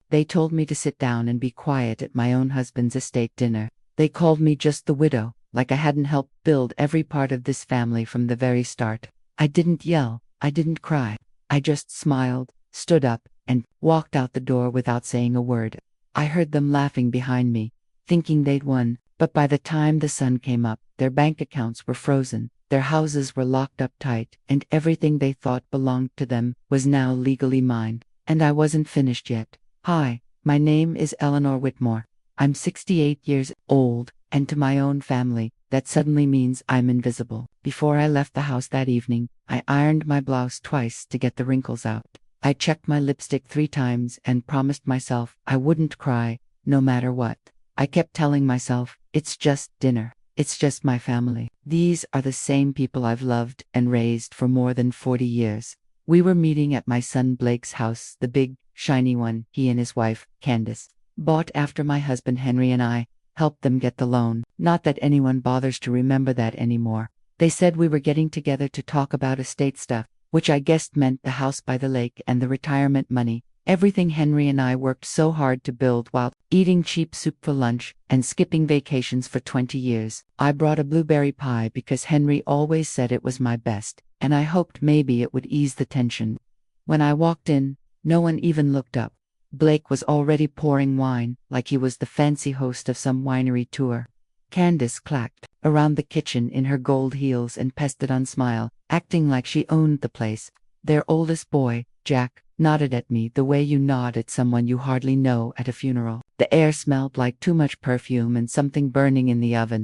They told me to sit down and be quiet at my own husband's estate dinner. They called me just the widow, like I hadn't helped build every part of this family from the very start. I didn't yell, I didn't cry. I just smiled, stood up, and walked out the door without saying a word. I heard them laughing behind me, thinking they'd won, but by the time the sun came up, their bank accounts were frozen, their houses were locked up tight, and everything they thought belonged to them was now legally mine. And I wasn't finished yet. Hi, my name is Eleanor Whitmore. I'm 68 years old, and to my own family, that suddenly means I'm invisible. Before I left the house that evening, I ironed my blouse twice to get the wrinkles out. I checked my lipstick 3 times and promised myself I wouldn't cry, no matter what. I kept telling myself, it's just dinner. It's just my family. These are the same people I've loved and raised for more than 40 years. We were meeting at my son Blake's house, the big, shiny one he and his wife, Candace, bought after my husband Henry and I helped them get the loan. Not that anyone bothers to remember that anymore. They said we were getting together to talk about estate stuff, which I guessed meant the house by the lake and the retirement money. Everything Henry and I worked so hard to build while eating cheap soup for lunch and skipping vacations for 20 years. I brought a blueberry pie because Henry always said it was my best, and I hoped maybe it would ease the tension. When I walked in, no one even looked up. Blake was already pouring wine, like he was the fancy host of some winery tour. Candace clacked around the kitchen in her gold heels and pested on Smile, acting like she owned the place. Their oldest boy, Jack, nodded at me the way you nod at someone you hardly know at a funeral. The air smelled like too much perfume and something burning in the oven.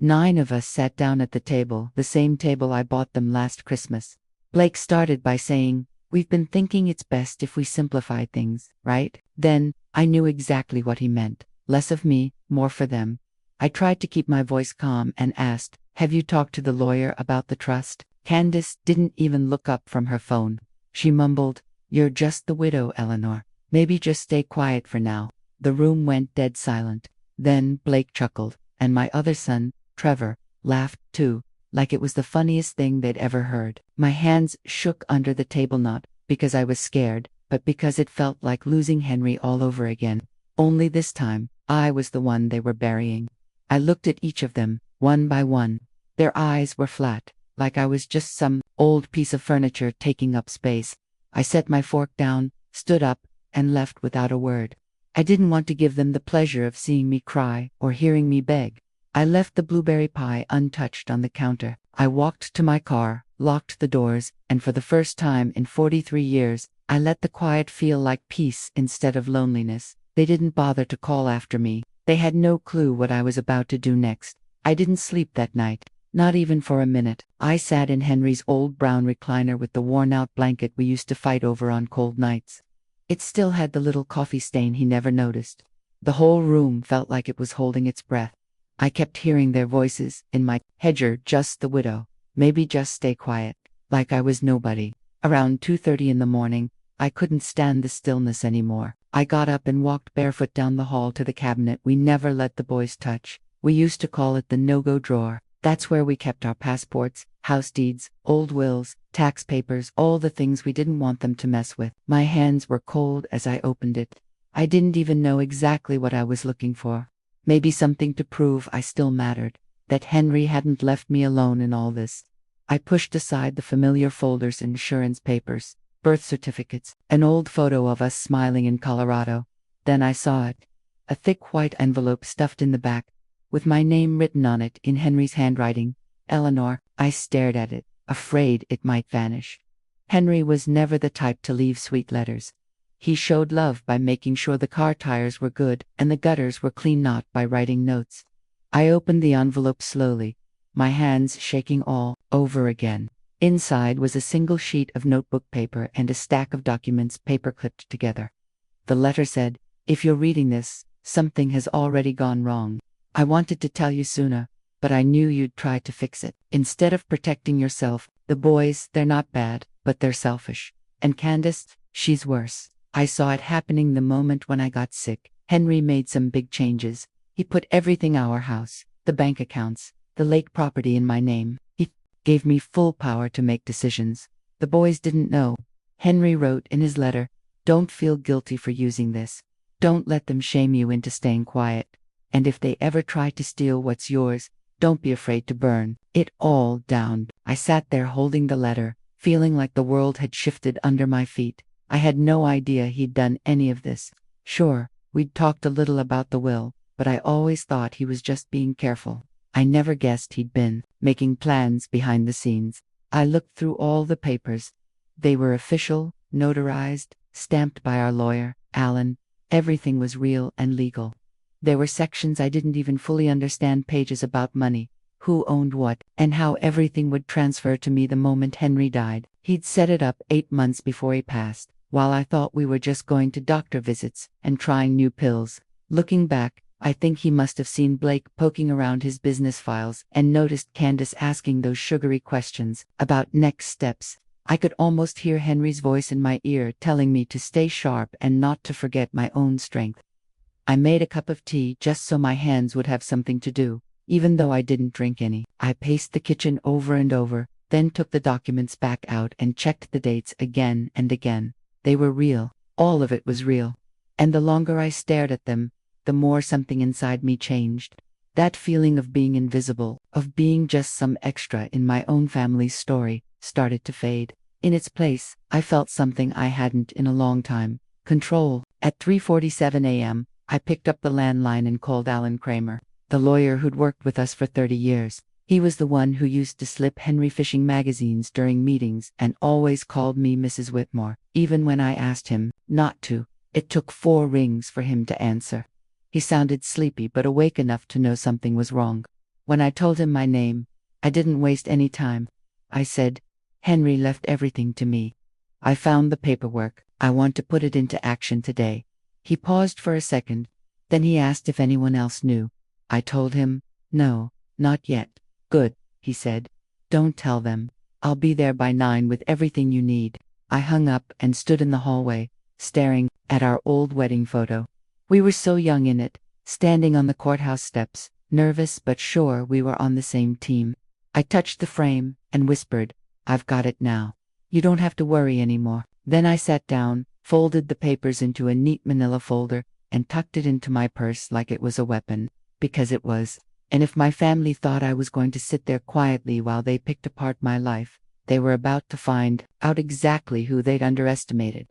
9 of us sat down at the table, the same table I bought them last Christmas. Blake started by saying, "We've been thinking it's best if we simplify things, right?" Then, I knew exactly what he meant. Less of me, more for them. I tried to keep my voice calm and asked, "Have you talked to the lawyer about the trust?" Candace didn't even look up from her phone. She mumbled, "You're just the widow, Eleanor. Maybe just stay quiet for now." The room went dead silent. Then Blake chuckled, and my other son, Trevor, laughed too, like it was the funniest thing they'd ever heard. My hands shook under the table, not because I was scared, but because it felt like losing Henry all over again. Only this time, I was the one they were burying. I looked at each of them, one by one. Their eyes were flat, like I was just some old piece of furniture taking up space. I set my fork down, stood up, and left without a word. I didn't want to give them the pleasure of seeing me cry or hearing me beg. I left the blueberry pie untouched on the counter. I walked to my car, locked the doors, and for the first time in 43 years, I let the quiet feel like peace instead of loneliness. They didn't bother to call after me. They had no clue what I was about to do next. I didn't sleep that night. Not even for a minute. I sat in Henry's old brown recliner with the worn-out blanket we used to fight over on cold nights. It still had the little coffee stain he never noticed. The whole room felt like it was holding its breath. I kept hearing their voices in my head. "You're just the widow. Maybe just stay quiet." Like I was nobody. Around 2:30 in the morning, I couldn't stand the stillness anymore. I got up and walked barefoot down the hall to the cabinet we never let the boys touch. We used to call it the no-go drawer. That's where we kept our passports, house deeds, old wills, tax papers, all the things we didn't want them to mess with. My hands were cold as I opened it. I didn't even know exactly what I was looking for. Maybe something to prove I still mattered, that Henry hadn't left me alone in all this. I pushed aside the familiar folders, insurance papers, birth certificates, an old photo of us smiling in Colorado. Then I saw it. A thick white envelope stuffed in the back, with my name written on it in Henry's handwriting. Eleanor. I stared at it, afraid it might vanish. Henry was never the type to leave sweet letters. He showed love by making sure the car tires were good and the gutters were clean, not by writing notes. I opened the envelope slowly, my hands shaking all over again. Inside was a single sheet of notebook paper and a stack of documents paper-clipped together. The letter said, "If you're reading this, something has already gone wrong. I wanted to tell you sooner, but I knew you'd try to fix it. Instead of protecting yourself, the boys, they're not bad, but they're selfish. And Candace, she's worse. I saw it happening the moment when I got sick. Henry made some big changes. He put everything, our house, the bank accounts, the lake property, in my name. He gave me full power to make decisions. The boys didn't know. Henry wrote in his letter, 'Don't feel guilty for using this. Don't let them shame you into staying quiet. And if they ever try to steal what's yours, don't be afraid to burn it all down. I sat there holding the letter, feeling like the world had shifted under my feet. I had no idea he'd done any of this. Sure, we'd talked a little about the will, but I always thought he was just being careful. I never guessed he'd been making plans behind the scenes. I looked through all the papers. They were official, notarized, stamped by our lawyer, Alan. Everything was real and legal. There were sections I didn't even fully understand, pages about money, who owned what, and how everything would transfer to me the moment Henry died. He'd set it up 8 months before he passed, while I thought we were just going to doctor visits and trying new pills. Looking back, I think he must have seen Blake poking around his business files and noticed Candace asking those sugary questions about next steps. I could almost hear Henry's voice in my ear telling me to stay sharp and not to forget my own strength. I made a cup of tea just so my hands would have something to do, even though I didn't drink any. I paced the kitchen over and over, then took the documents back out and checked the dates again and again. They were real. All of it was real. And the longer I stared at them, the more something inside me changed. That feeling of being invisible, of being just some extra in my own family's story, started to fade. In its place, I felt something I hadn't in a long time: control. At 3:47 a.m., I picked up the landline and called Alan Kramer, the lawyer who'd worked with us for 30 years. He was the one who used to slip Henry fishing magazines during meetings and always called me Mrs. Whitmore, even when I asked him not to. It took 4 rings for him to answer. He sounded sleepy but awake enough to know something was wrong. When I told him my name, I didn't waste any time. I said, "Henry left everything to me. I found the paperwork. I want to put it into action today." He paused for a second. Then he asked if anyone else knew. I told him, "No, not yet." "Good," he said. "Don't tell them. I'll be there by 9 with everything you need." I hung up and stood in the hallway, staring at our old wedding photo. We were so young in it, standing on the courthouse steps, nervous but sure we were on the same team. I touched the frame and whispered, "I've got it now. You don't have to worry anymore." Then I sat down, folded the papers into a neat manila folder, and tucked it into my purse like it was a weapon, because it was. And if my family thought I was going to sit there quietly while they picked apart my life, they were about to find out exactly who they'd underestimated.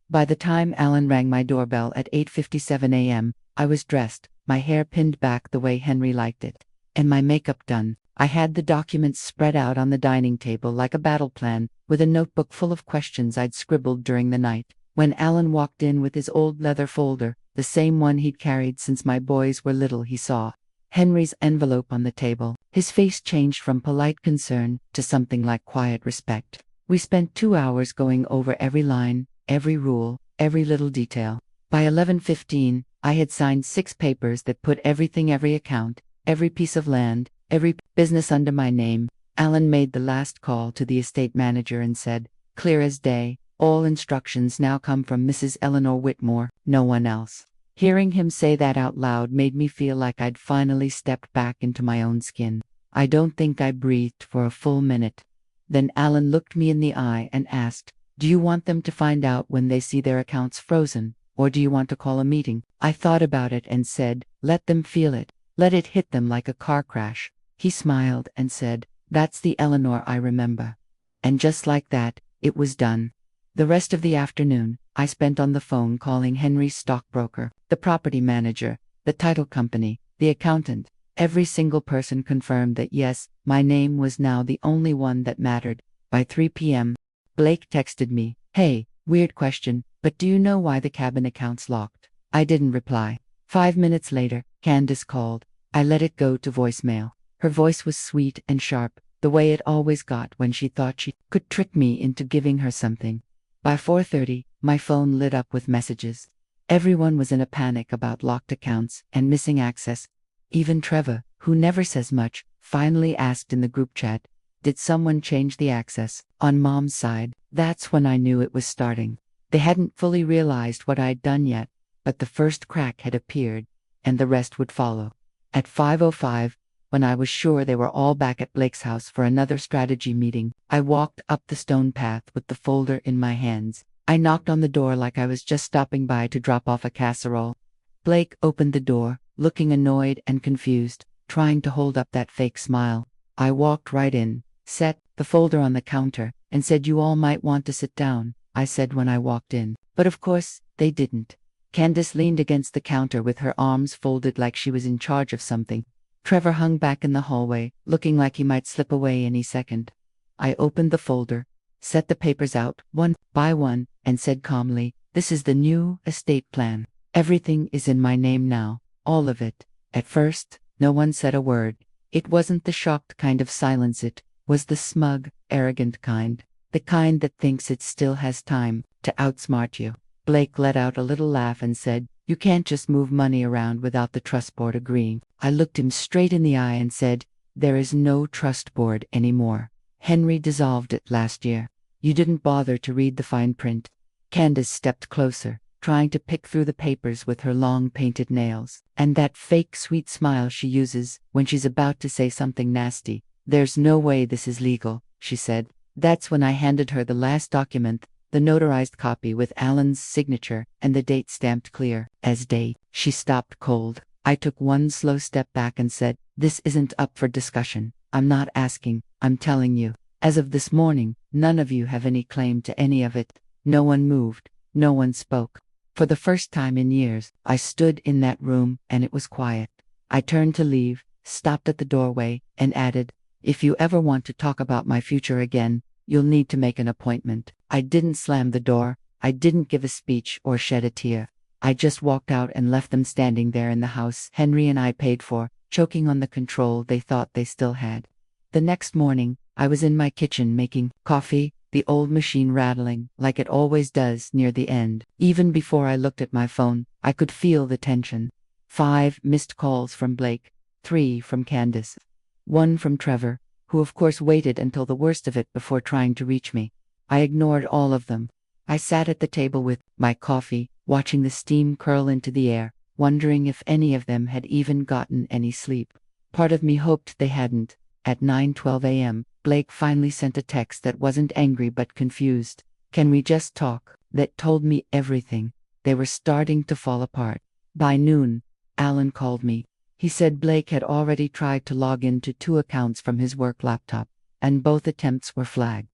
By the time Alan rang my doorbell at 8:57 a.m., I was dressed, my hair pinned back the way Henry liked it, and my makeup done. I had the documents spread out on the dining table like a battle plan, with a notebook full of questions I'd scribbled during the night. When Alan walked in with his old leather folder, the same one he'd carried since my boys were little, he saw Henry's envelope on the table. His face changed from polite concern to something like quiet respect. We spent 2 hours going over every line, every rule, every little detail. By 11:15, I had signed 6 papers that put everything, every account, every piece of land, every business under my name. Alan made the last call to the estate manager and said, "Clear as day, all instructions now come from Mrs. Eleanor Whitmore, no one else." Hearing him say that out loud made me feel like I'd finally stepped back into my own skin. I don't think I breathed for a full minute. Then Alan looked me in the eye and asked, "Do you want them to find out when they see their accounts frozen, or do you want to call a meeting?" I thought about it and said, "Let them feel it. Let it hit them like a car crash." He smiled and said, "That's the Eleanor I remember." And just like that, it was done. The rest of the afternoon, I spent on the phone calling Henry's stockbroker, the property manager, the title company, the accountant. Every single person confirmed that yes, my name was now the only one that mattered. By 3 p.m., Blake texted me, "Hey, weird question, but do you know why the cabin account's locked?" I didn't reply. 5 minutes later, Candace called. I let it go to voicemail. Her voice was sweet and sharp, the way it always got when she thought she could trick me into giving her something. By 4:30, my phone lit up with messages. Everyone was in a panic about locked accounts and missing access. Even Trevor, who never says much, finally asked in the group chat, "Did someone change the access on Mom's side?" That's when I knew it was starting. They hadn't fully realized what I'd done yet, but the first crack had appeared, and the rest would follow. At 5:05, when I was sure they were all back at Blake's house for another strategy meeting, I walked up the stone path with the folder in my hands. I knocked on the door like I was just stopping by to drop off a casserole. Blake opened the door, looking annoyed and confused, trying to hold up that fake smile. I walked right in, set the folder on the counter, and said you all might want to sit down, I said when I walked in. But of course, they didn't. Candace leaned against the counter with her arms folded like she was in charge of something. Trevor hung back in the hallway, looking like he might slip away any second. I opened the folder, set the papers out, one by one, and said calmly, "This is the new estate plan. Everything is in my name now, all of it." At first, no one said a word. It wasn't the shocked kind of silence, it was the smug, arrogant kind. The kind that thinks it still has time to outsmart you. Blake let out a little laugh and said, "You can't just move money around without the trust board agreeing." I looked him straight in the eye and said, "There is no trust board anymore. Henry dissolved it last year. You didn't bother to read the fine print." Candace stepped closer, trying to pick through the papers with her long painted nails, and that fake sweet smile she uses when she's about to say something nasty. "There's no way this is legal," she said. That's when I handed her the last document, the notarized copy with Alan's signature and the date stamped clear as day. She stopped cold. I took one slow step back and said, "This isn't up for discussion. I'm not asking, I'm telling you. As of this morning, none of you have any claim to any of it." No one moved. No one spoke. For the first time in years, I stood in that room and it was quiet. I turned to leave, stopped at the doorway, and added, "If you ever want to talk about my future again, you'll need to make an appointment." I didn't slam the door. I didn't give a speech or shed a tear. I just walked out and left them standing there in the house Henry and I paid for, choking on the control they thought they still had. The next morning, I was in my kitchen making coffee, the old machine rattling like it always does near the end. Even before I looked at my phone, I could feel the tension. 5 missed calls from Blake, 3 from Candace, 1 from Trevor, who of course waited until the worst of it before trying to reach me. I ignored all of them. I sat at the table with my coffee, watching the steam curl into the air, wondering if any of them had even gotten any sleep. Part of me hoped they hadn't. At 9:12 a.m., Blake finally sent a text that wasn't angry but confused. "Can we just talk?" That told me everything. They were starting to fall apart. By noon, Alan called me. He said Blake had already tried to log into 2 accounts from his work laptop, and both attempts were flagged.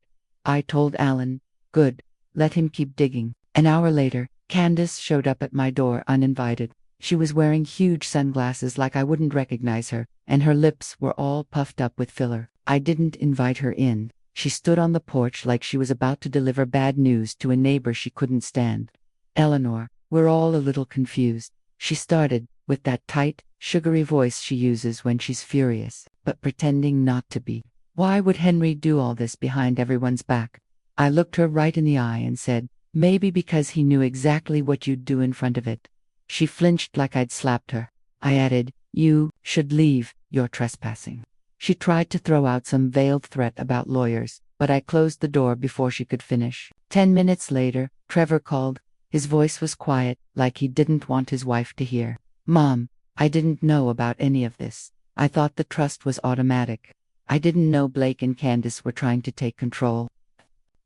I told Alan, "Good, let him keep digging." An hour later, Candace showed up at my door uninvited. She was wearing huge sunglasses like I wouldn't recognize her, and her lips were all puffed up with filler. I didn't invite her in. She stood on the porch like she was about to deliver bad news to a neighbor she couldn't stand. "Eleanor, we're all a little confused," she started, with that tight, sugary voice she uses when she's furious, but pretending not to be. "Why would Henry do all this behind everyone's back?" I looked her right in the eye and said, "Maybe because he knew exactly what you'd do in front of it." She flinched like I'd slapped her. I added, "You should leave, you're trespassing." She tried to throw out some veiled threat about lawyers, but I closed the door before she could finish. 10 minutes later, Trevor called. His voice was quiet, like he didn't want his wife to hear. "Mom, I didn't know about any of this. I thought the trust was automatic. I didn't know Blake and Candace were trying to take control."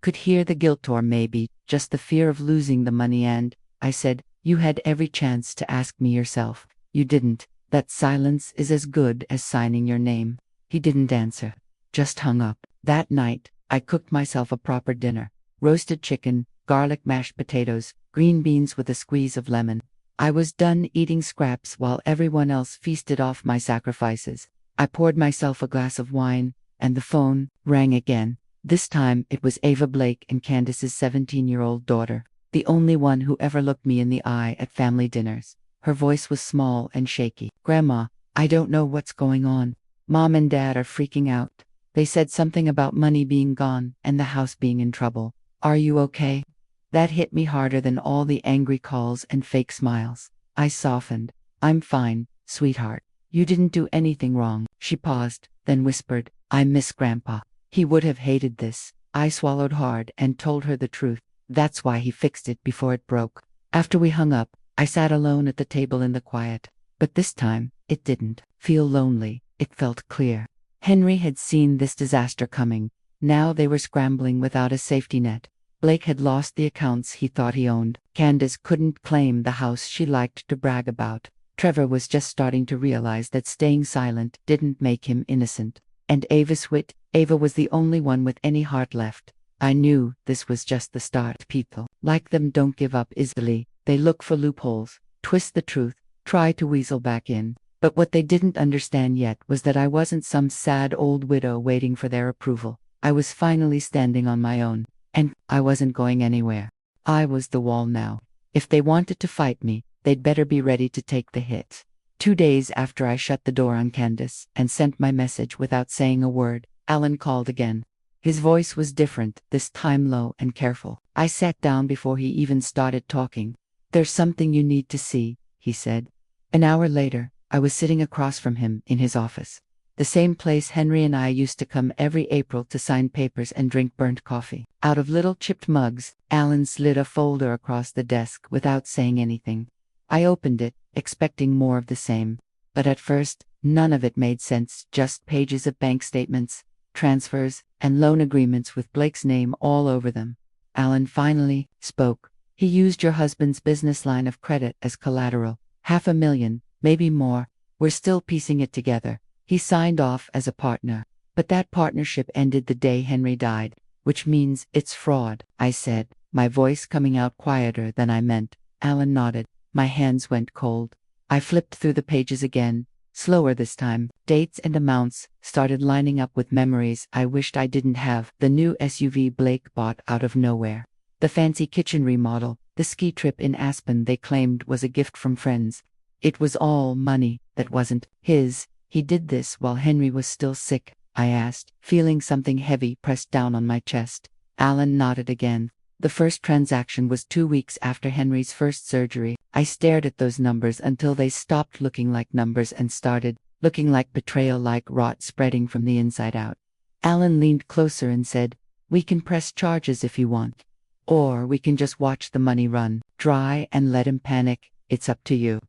Could hear the guilt, or maybe just the fear of losing the money, and I said, "You had every chance to ask me yourself. You didn't. That silence is as good as signing your name." He didn't answer, just hung up. That night, I cooked myself a proper dinner. Roasted chicken, garlic mashed potatoes, green beans with a squeeze of lemon. I was done eating scraps while everyone else feasted off my sacrifices. I poured myself a glass of wine, and the phone rang again. This time it was Ava Blake and Candace's 17-year-old daughter, the only one who ever looked me in the eye at family dinners. Her voice was small and shaky. "Grandma, I don't know what's going on. Mom and Dad are freaking out. They said something about money being gone and the house being in trouble. Are you okay?" That hit me harder than all the angry calls and fake smiles. I softened. "I'm fine, sweetheart. You didn't do anything wrong." She paused, then whispered, "I miss Grandpa. He would have hated this." I swallowed hard and told her the truth. That's why he fixed it before it broke. After we hung up, I sat alone at the table in the quiet. But this time, it didn't feel lonely. It felt clear. Henry had seen this disaster coming. Now they were scrambling without a safety net. Blake had lost the accounts he thought he owned. Candace couldn't claim the house she liked to brag about. Trevor was just starting to realize that staying silent didn't make him innocent. And Ava was the only one with any heart left. I knew this was just the start. People like them don't give up easily. They look for loopholes, twist the truth, try to weasel back in. But what they didn't understand yet was that I wasn't some sad old widow waiting for their approval. I was finally standing on my own. And I wasn't going anywhere. I was the wall now. If they wanted to fight me, they'd better be ready to take the hit. 2 days after I shut the door on Candace and sent my message without saying a word, Alan called again. His voice was different, this time low and careful. I sat down before he even started talking. "There's something you need to see," he said. An hour later, I was sitting across from him in his office. The same place Henry and I used to come every April to sign papers and drink burnt coffee. Out of little chipped mugs, Alan slid a folder across the desk without saying anything. I opened it, expecting more of the same. But at first, none of it made sense, just pages of bank statements, transfers, and loan agreements with Blake's name all over them. Alan finally spoke. "He used your husband's business line of credit as collateral. $500,000, maybe more. We're still piecing it together. He signed off as a partner. But that partnership ended the day Henry died, which means it's fraud," I said, my voice coming out quieter than I meant. Alan nodded. My hands went cold. I flipped through the pages again, slower this time. Dates and amounts started lining up with memories I wished I didn't have. The new SUV Blake bought out of nowhere. The fancy kitchen remodel, the ski trip in Aspen they claimed was a gift from friends. It was all money that wasn't his. "He did this while Henry was still sick?" I asked, feeling something heavy pressed down on my chest. Alan nodded again. "The first transaction was 2 weeks after Henry's first surgery." I stared at those numbers until they stopped looking like numbers and started looking like betrayal, like rot spreading from the inside out. Alan leaned closer and said, "We can press charges if you want. Or we can just watch the money run dry and let him panic. It's up to you."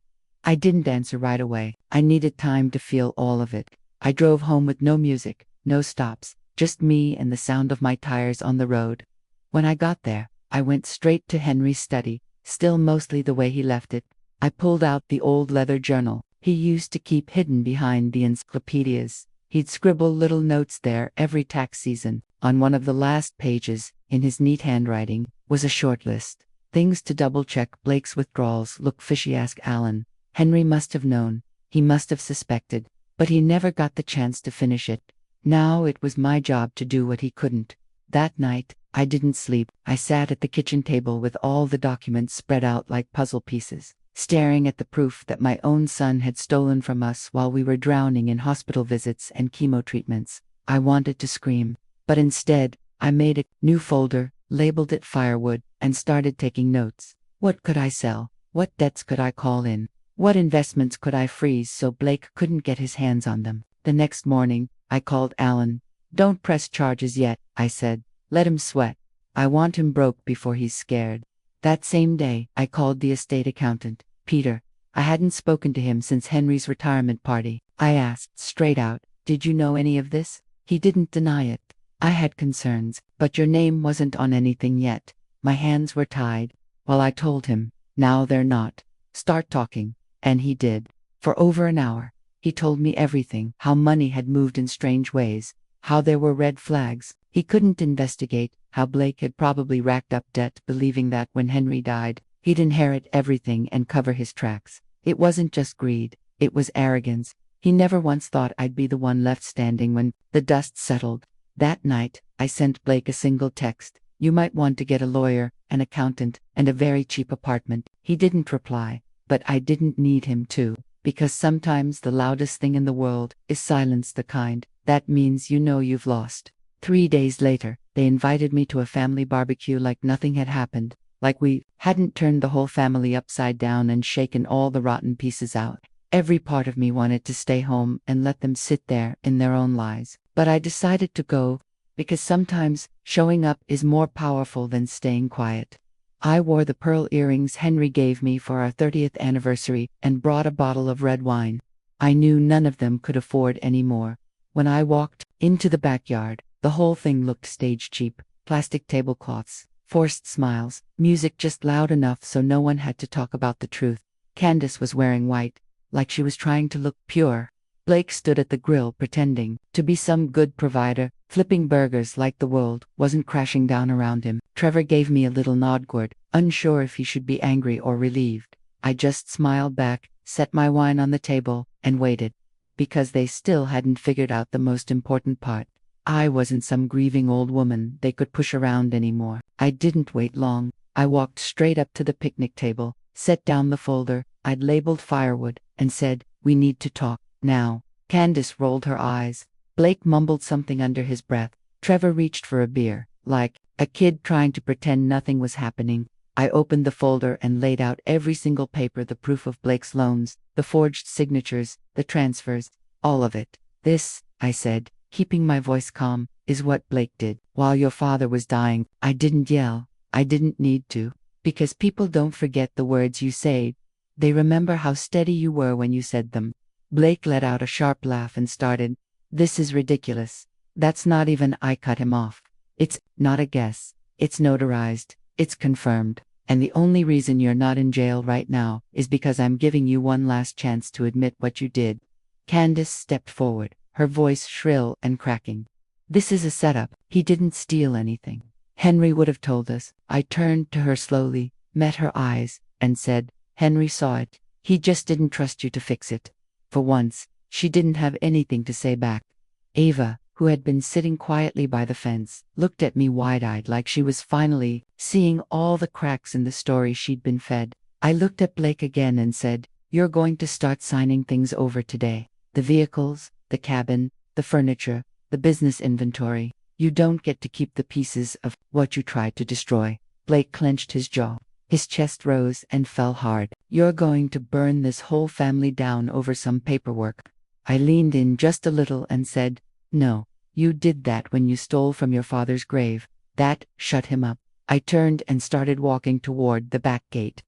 I didn't answer right away. I needed time to feel all of it. I drove home with no music, no stops, just me and the sound of my tires on the road. When I got there, I went straight to Henry's study, still mostly the way he left it. I pulled out the old leather journal he used to keep hidden behind the encyclopedias. He'd scribble little notes there every tax season. On one of the last pages, in his neat handwriting, was a short list. "Things to double-check. Blake's withdrawals look fishy. Ask Alan." Henry must have known. He must have suspected. But he never got the chance to finish it. Now it was my job to do what he couldn't. That night, I didn't sleep. I sat at the kitchen table with all the documents spread out like puzzle pieces, staring at the proof that my own son had stolen from us while we were drowning in hospital visits and chemo treatments. I wanted to scream. But instead, I made a new folder, labeled it firewood, and started taking notes. What could I sell? What debts could I call in? What investments could I freeze so Blake couldn't get his hands on them? The next morning, I called Alan. "Don't press charges yet," I said. "Let him sweat. I want him broke before he's scared." That same day, I called the estate accountant, Peter. I hadn't spoken to him since Henry's retirement party. I asked straight out, "Did you know any of this?" He didn't deny it. I had concerns, but your name wasn't on anything yet. My hands were tied. Well, I told him, "Now they're not. Start talking." And he did. For over an hour, he told me everything, how money had moved in strange ways, how there were red flags he couldn't investigate, how Blake had probably racked up debt believing that when Henry died, he'd inherit everything and cover his tracks. It wasn't just greed, it was arrogance. He never once thought I'd be the one left standing when the dust settled. That night, I sent Blake a single text. "You might want to get a lawyer, an accountant, and a very cheap apartment." He didn't reply. But I didn't need him to, because sometimes the loudest thing in the world is silence, the kind that means you know you've lost. 3 days later, they invited me to a family barbecue like nothing had happened, like we hadn't turned the whole family upside down and shaken all the rotten pieces out. Every part of me wanted to stay home and let them sit there in their own lies. But I decided to go, because sometimes showing up is more powerful than staying quiet. I wore the pearl earrings Henry gave me for our 30th anniversary and brought a bottle of red wine. I knew none of them could afford any more. When I walked into the backyard, the whole thing looked stage cheap. Plastic tablecloths, Forced smiles, music just loud enough so no one had to talk about the truth. Candace was wearing white, like she was trying to look pure. Blake stood at the grill pretending to be some good provider, flipping burgers like the world wasn't crashing down around him. Trevor gave me a little nodward, unsure if he should be angry or relieved. I just smiled back, set my wine on the table, and waited. Because they still hadn't figured out the most important part. I wasn't some grieving old woman they could push around anymore. I didn't wait long. I walked straight up to the picnic table, set down the folder I'd labeled firewood, and said, "We need to talk now." Candace rolled her eyes. Blake mumbled something under his breath. Trevor reached for a beer, like a kid trying to pretend nothing was happening. I opened the folder and laid out every single paper, the proof of Blake's loans, the forged signatures, the transfers, all of it. "This," I said, keeping my voice calm, "is what Blake did while your father was dying." I didn't yell. I didn't need to. Because people don't forget the words you say. They remember how steady you were when you said them. Blake let out a sharp laugh and started, "This is ridiculous. That's not even." I cut him off. "It's not a guess. It's notarized. It's confirmed. And the only reason you're not in jail right now is because I'm giving you one last chance to admit what you did." Candace stepped forward, her voice shrill and cracking. "This is a setup. He didn't steal anything. Henry would have told us." I turned to her slowly, met her eyes, and said, "Henry saw it. He just didn't trust you to fix it." For once, she didn't have anything to say back. Ava, who had been sitting quietly by the fence, looked at me wide-eyed like she was finally seeing all the cracks in the story she'd been fed. I looked at Blake again and said, "You're going to start signing things over today. The vehicles, the cabin, the furniture, the business inventory. You don't get to keep the pieces of what you tried to destroy." Blake clenched his jaw. His chest rose and fell hard. "You're going to burn this whole family down over some paperwork." I leaned in just a little and said, "No, you did that when you stole from your father's grave." That shut him up. I turned and started walking toward the back gate.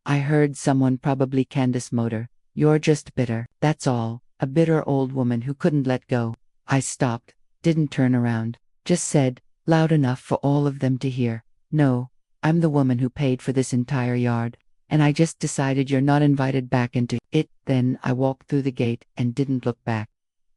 I heard someone, probably Candace, mutter, "You're just bitter, that's all, a bitter old woman who couldn't let go." I stopped, didn't turn around, just said, loud enough for all of them to hear, "No, I'm the woman who paid for this entire yard, and I just decided you're not invited back into it." Then I walked through the gate and didn't look back.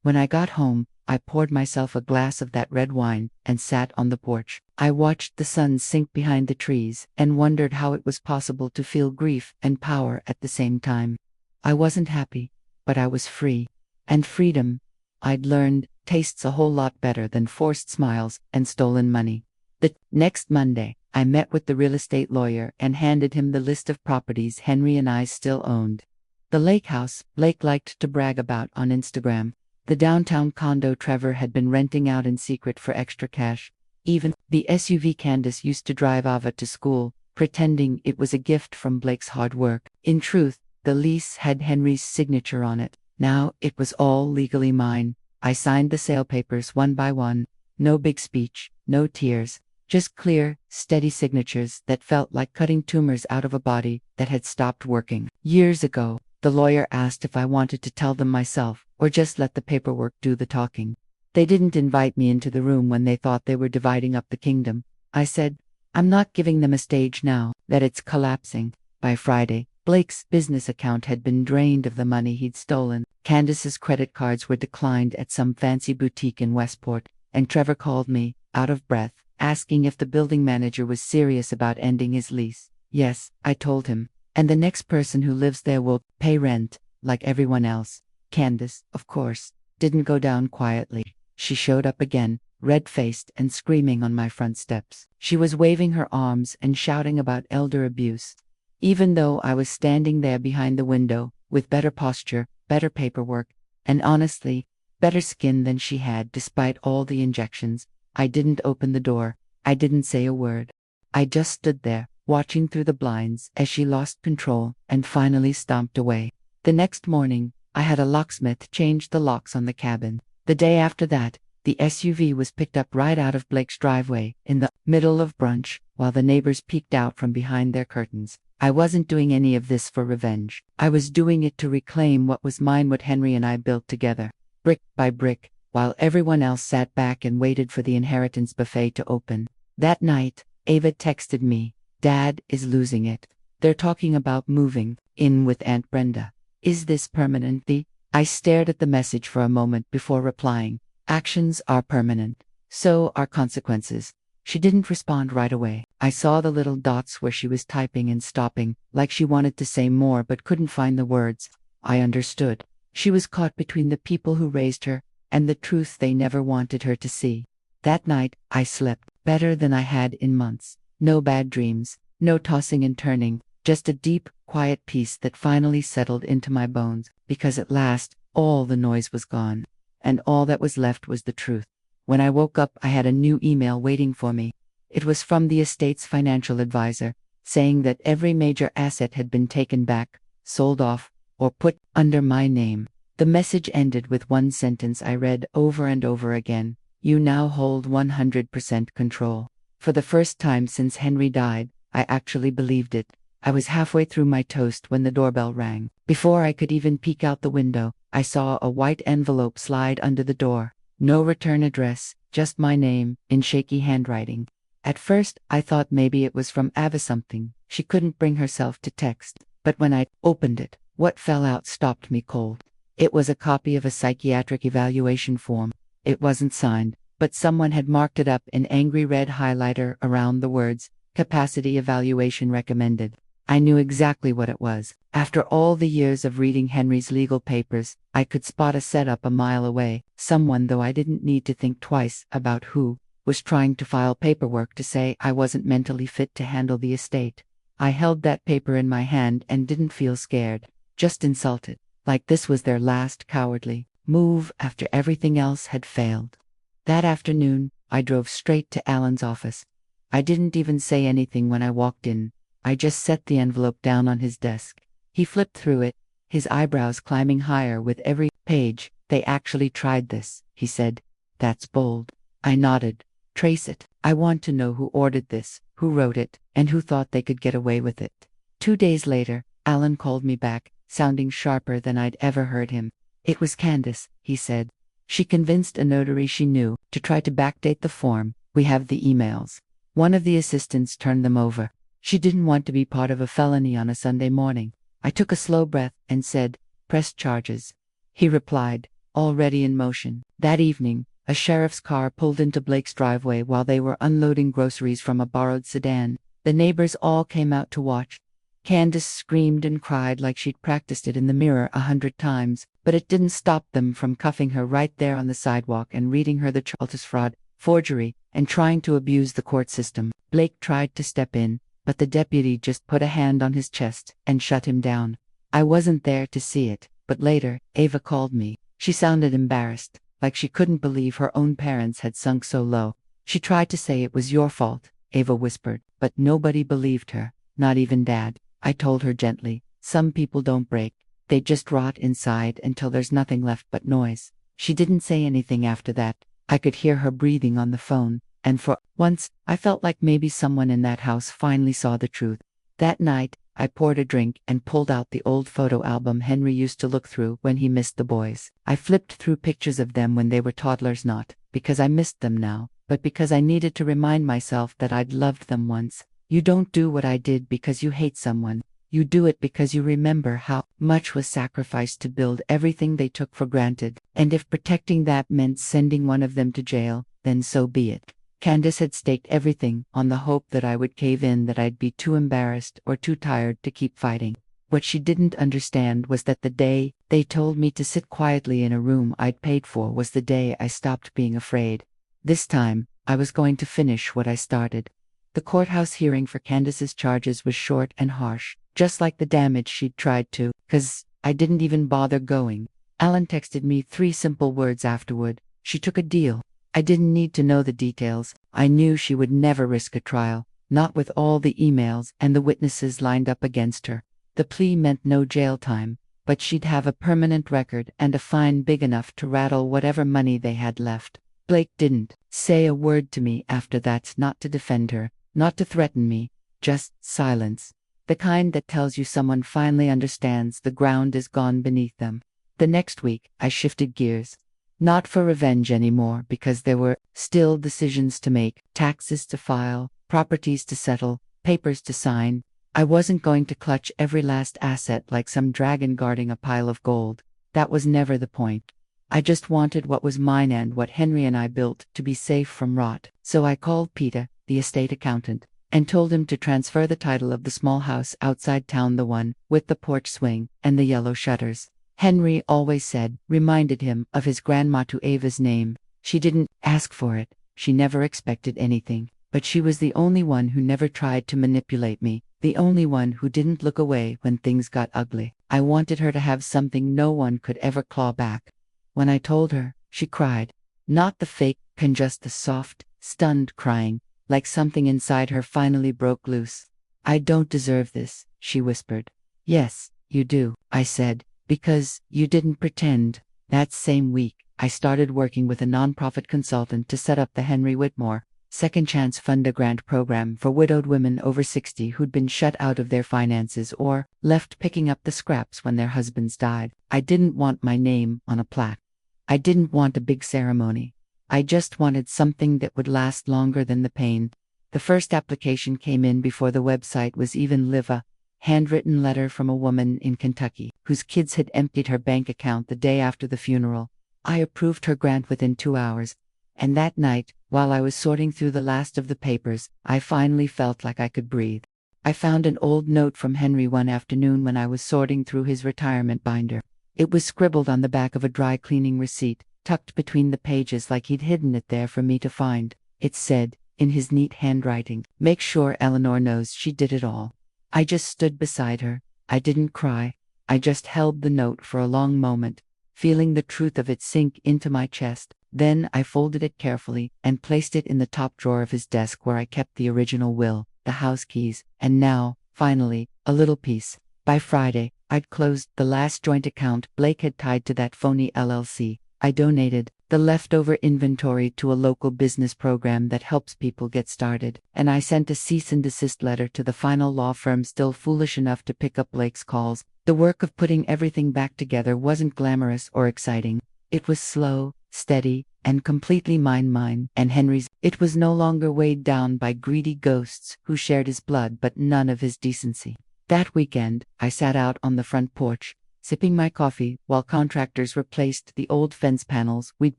When I got home, I poured myself a glass of that red wine and sat on the porch. I watched the sun sink behind the trees and wondered how it was possible to feel grief and power at the same time. I wasn't happy, but I was free. And freedom, I'd learned, tastes a whole lot better than forced smiles and stolen money. The next Monday, I met with the real estate lawyer and handed him the list of properties Henry and I still owned. The lake house Blake liked to brag about on Instagram. The downtown condo Trevor had been renting out in secret for extra cash. Even the SUV Candace used to drive Ava to school, pretending it was a gift from Blake's hard work. In truth, the lease had Henry's signature on it. Now it was all legally mine. I signed the sale papers one by one. No big speech, no tears. Just clear, steady signatures that felt like cutting tumors out of a body that had stopped working. Years ago, the lawyer asked if I wanted to tell them myself, or just let the paperwork do the talking. They didn't invite me into the room when they thought they were dividing up the kingdom. I said, "I'm not giving them a stage now that it's collapsing." By Friday, Blake's business account had been drained of the money he'd stolen. Candace's credit cards were declined at some fancy boutique in Westport, and Trevor called me, out of breath, asking if the building manager was serious about ending his lease. "Yes," I told him, "and the next person who lives there will pay rent, like everyone else." Candace, of course, didn't go down quietly. She showed up again, red-faced and screaming on my front steps. She was waving her arms and shouting about elder abuse. Even though I was standing there behind the window, with better posture, better paperwork, and honestly, better skin than she had despite all the injections, I didn't open the door. I didn't say a word. I just stood there, watching through the blinds as she lost control and finally stomped away. The next morning, I had a locksmith change the locks on the cabin. The day after that, the SUV was picked up right out of Blake's driveway in the middle of brunch, while the neighbors peeked out from behind their curtains. I wasn't doing any of this for revenge. I was doing it to reclaim what was mine, what Henry and I built together, brick by brick, while everyone else sat back and waited for the inheritance buffet to open. That night, Ava texted me, "Dad is losing it. They're talking about moving in with Aunt Brenda. Is this permanently?" I stared at the message for a moment before replying, "Actions are permanent. So are consequences." She didn't respond right away. I saw the little dots where she was typing and stopping, like she wanted to say more but couldn't find the words. I understood. She was caught between the people who raised her and the truth they never wanted her to see. That night, I slept better than I had in months. No bad dreams, no tossing and turning, just a deep, quiet peace that finally settled into my bones, because at last, all the noise was gone. And all that was left was the truth. When I woke up, I had a new email waiting for me. It was from the estate's financial advisor, saying that every major asset had been taken back, sold off, or put under my name. The message ended with one sentence I read over and over again: "You now hold 100% control." For the first time since Henry died, I actually believed it. I was halfway through my toast when the doorbell rang. Before I could even peek out the window, I saw a white envelope slide under the door. No return address, just my name, in shaky handwriting. At first, I thought maybe it was from Ava something she couldn't bring herself to text. But when I opened it, what fell out stopped me cold. It was a copy of a psychiatric evaluation form. It wasn't signed, but someone had marked it up in angry red highlighter around the words, "Capacity Evaluation Recommended." I knew exactly what it was. After all the years of reading Henry's legal papers, I could spot a setup a mile away. Someone, though I didn't need to think twice about who, was trying to file paperwork to say I wasn't mentally fit to handle the estate. I held that paper in my hand and didn't feel scared, just insulted, like this was their last cowardly move after everything else had failed. That afternoon, I drove straight to Alan's office. I didn't even say anything when I walked in. I just set the envelope down on his desk. He flipped through it, his eyebrows climbing higher with every page. "They actually tried this," he said. "That's bold." I nodded. "Trace it. I want to know who ordered this, who wrote it, and who thought they could get away with it." 2 days later, Alan called me back, sounding sharper than I'd ever heard him. "It was Candace," he said. "She convinced a notary she knew to try to backdate the form. We have the emails. One of the assistants turned them over. She didn't want to be part of a felony on a Sunday morning." I took a slow breath and said, "Press charges." He replied, "Already in motion." That evening, a sheriff's car pulled into Blake's driveway while they were unloading groceries from a borrowed sedan. The neighbors all came out to watch. Candace screamed and cried like she'd practiced it in the mirror 100 times, but it didn't stop them from cuffing her right there on the sidewalk and reading her the charges: fraud, forgery, and trying to abuse the court system. Blake tried to step in, but the deputy just put a hand on his chest and shut him down. I wasn't there to see it, but later, Ava called me. She sounded embarrassed, like she couldn't believe her own parents had sunk so low. "She tried to say it was your fault," Ava whispered, "but nobody believed her, not even Dad." I told her gently, "Some people don't break. They just rot inside until there's nothing left but noise." She didn't say anything after that. I could hear her breathing on the phone. And for once, I felt like maybe someone in that house finally saw the truth. That night, I poured a drink and pulled out the old photo album Henry used to look through when he missed the boys. I flipped through pictures of them when they were toddlers, not because I missed them now, but because I needed to remind myself that I'd loved them once. You don't do what I did because you hate someone. You do it because you remember how much was sacrificed to build everything they took for granted. And if protecting that meant sending one of them to jail, then so be it. Candace had staked everything on the hope that I would cave in, that I'd be too embarrassed or too tired to keep fighting. What she didn't understand was that the day they told me to sit quietly in a room I'd paid for was the day I stopped being afraid. This time, I was going to finish what I started. The courthouse hearing for Candace's charges was short and harsh, just like the damage she'd tried to, 'cause I didn't even bother going. Alan texted me 3 simple words afterward: "She took a deal." I didn't need to know the details. I knew she would never risk a trial, not with all the emails and the witnesses lined up against her. The plea meant no jail time, but she'd have a permanent record and a fine big enough to rattle whatever money they had left. Blake didn't say a word to me after that, not to defend her, not to threaten me, just silence. The kind that tells you someone finally understands the ground is gone beneath them. The next week, I shifted gears. Not for revenge anymore, because there were still decisions to make, taxes to file, properties to settle, papers to sign. I wasn't going to clutch every last asset like some dragon guarding a pile of gold. That was never the point. I just wanted what was mine and what Henry and I built to be safe from rot. So I called Peter, the estate accountant, and told him to transfer the title of the small house outside town, the one with the porch swing and the yellow shutters. Henry always said, reminded him of his grandma to Ava's name. She didn't ask for it, she never expected anything, but she was the only one who never tried to manipulate me, the only one who didn't look away when things got ugly. I wanted her to have something no one could ever claw back. When I told her, she cried. Not the fake, just the soft, stunned crying, like something inside her finally broke loose. I don't deserve this, she whispered. Yes, you do, I said, because you didn't pretend. That same week, I started working with a nonprofit consultant to set up the Henry Whitmore Second Chance Fund, a grant program for widowed women over 60 who'd been shut out of their finances or left picking up the scraps when their husbands died. I didn't want my name on a plaque. I didn't want a big ceremony. I just wanted something that would last longer than the pain. The first application came in before the website was even live, a handwritten letter from a woman in Kentucky whose kids had emptied her bank account the day after the funeral. I approved her grant within 2 hours. And that night, while I was sorting through the last of the papers, I finally felt like I could breathe. I found an old note from Henry one afternoon when I was sorting through his retirement binder. It was scribbled on the back of a dry cleaning receipt, tucked between the pages like he'd hidden it there for me to find. It said, in his neat handwriting, "Make sure Eleanor knows she did it all." I just stood beside her. I didn't cry. I just held the note for a long moment, feeling the truth of it sink into my chest. Then I folded it carefully and placed it in the top drawer of his desk where I kept the original will, the house keys, and now, finally, a little peace. By Friday, I'd closed the last joint account Blake had tied to that phony LLC. I donated the leftover inventory to a local business program that helps people get started, and I sent a cease and desist letter to the final law firm still foolish enough to pick up Blake's calls. The work of putting everything back together wasn't glamorous or exciting. It was slow, steady, and completely mine and Henry's. It was no longer weighed down by greedy ghosts who shared his blood but none of his decency. That weekend, I sat out on the front porch, sipping my coffee while contractors replaced the old fence panels we'd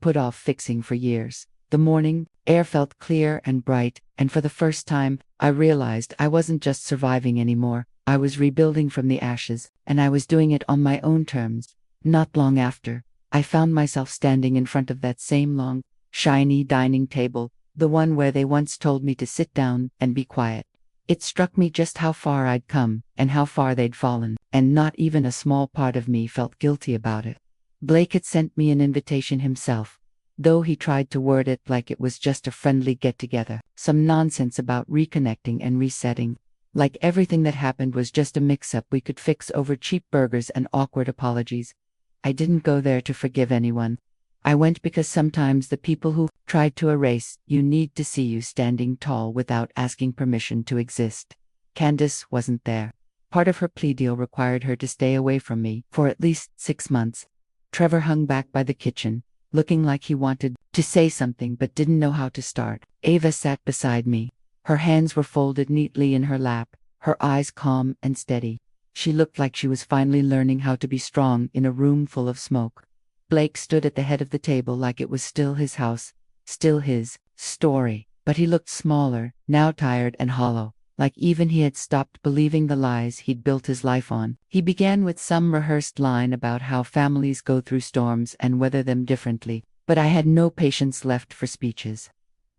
put off fixing for years. The morning air felt clear and bright, and for the first time, I realized I wasn't just surviving anymore. I was rebuilding from the ashes, and I was doing it on my own terms. Not long after, I found myself standing in front of that same long, shiny dining table, the one where they once told me to sit down and be quiet. It struck me just how far I'd come, and how far they'd fallen, and not even a small part of me felt guilty about it. Blake had sent me an invitation himself, though he tried to word it like it was just a friendly get-together, some nonsense about reconnecting and resetting. Like everything that happened was just a mix-up we could fix over cheap burgers and awkward apologies. I didn't go there to forgive anyone. I went because sometimes the people who tried to erase you need to see you standing tall without asking permission to exist. Candace wasn't there. Part of her plea deal required her to stay away from me for at least 6 months. Trevor hung back by the kitchen, looking like he wanted to say something but didn't know how to start. Ava sat beside me. Her hands were folded neatly in her lap, her eyes calm and steady. She looked like she was finally learning how to be strong in a room full of smoke. Blake stood at the head of the table like it was still his house, still his story, but he looked smaller, now tired and hollow, like even he had stopped believing the lies he'd built his life on. He began with some rehearsed line about how families go through storms and weather them differently, but I had no patience left for speeches.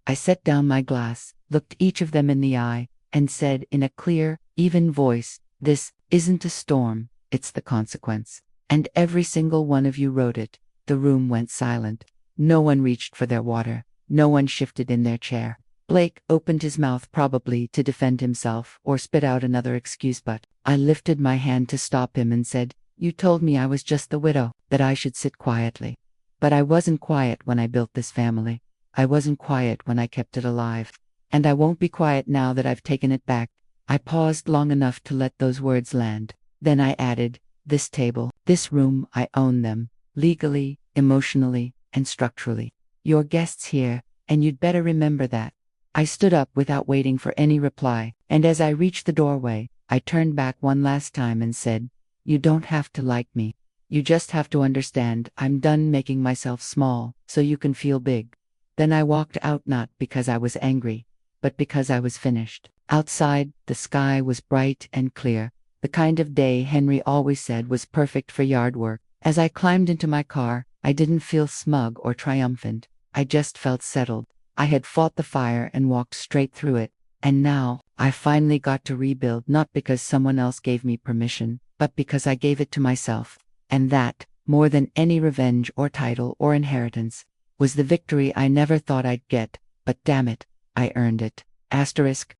I set down my glass, looked each of them in the eye, and said in a clear, even voice, "This isn't a storm, it's the consequence. And every single one of you wrote it." The room went silent. No one reached for their water. No one shifted in their chair. Blake opened his mouth probably to defend himself or spit out another excuse, but I lifted my hand to stop him and said, "You told me I was just the widow, that I should sit quietly. But I wasn't quiet when I built this family. I wasn't quiet when I kept it alive. And I won't be quiet now that I've taken it back." I paused long enough to let those words land. Then I added, "This table, this room, I own them, legally, emotionally, and structurally. You're guests here, and you'd better remember that." I stood up without waiting for any reply, and as I reached the doorway, I turned back one last time and said, "You don't have to like me. You just have to understand I'm done making myself small so you can feel big." Then I walked out not because I was angry, but because I was finished. Outside, the sky was bright and clear, the kind of day Henry always said was perfect for yard work. As I climbed into my car, I didn't feel smug or triumphant. I just felt settled. I had fought the fire and walked straight through it, and now I finally got to rebuild, not because someone else gave me permission, but because I gave it to myself. And that, more than any revenge or title or inheritance, was the victory I never thought I'd get, but damn it, I earned it. Asterisk,